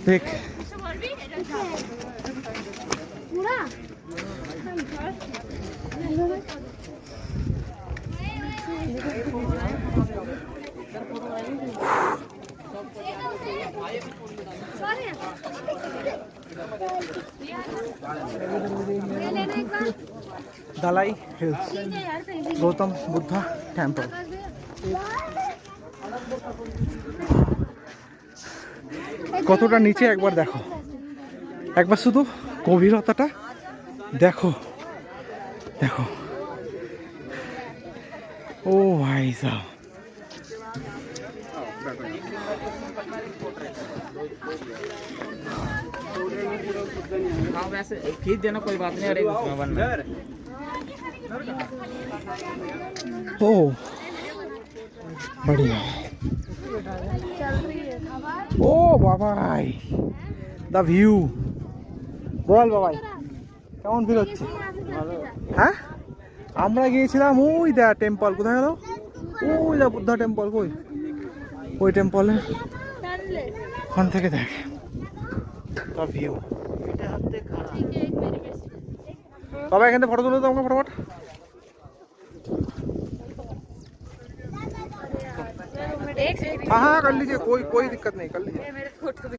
দেখ Dalai hills, Gautam Buddha temple. কতটা নিচে একবার দেখো, একবার শুধু গভীরতাটা দেখো দেখো। ও ভাই সাহব, हाँ वैसे खींच देना कोई बात नहीं, अरे उसमें बनना ও बढ़िया। ও বাবাই, দ্য ভিউ। বল বাবাই, কেমন ফিল হচ্ছে? হ্যাঁ, আমরা গিয়েছিলাম ওই দা টেম্পল, কোথায় গেল? ওই দা বুদ্ধা টেম্পল, কই ওই টেম্পলে, ওখান থেকে দেখ দ্য ভিউ। বাবা এখান থেকে ফটো তুলে দাও আমাকে ফটোফট। हाँ हाँ कर लीजिए, कोई दिक्कत नहीं, कर लीजिए।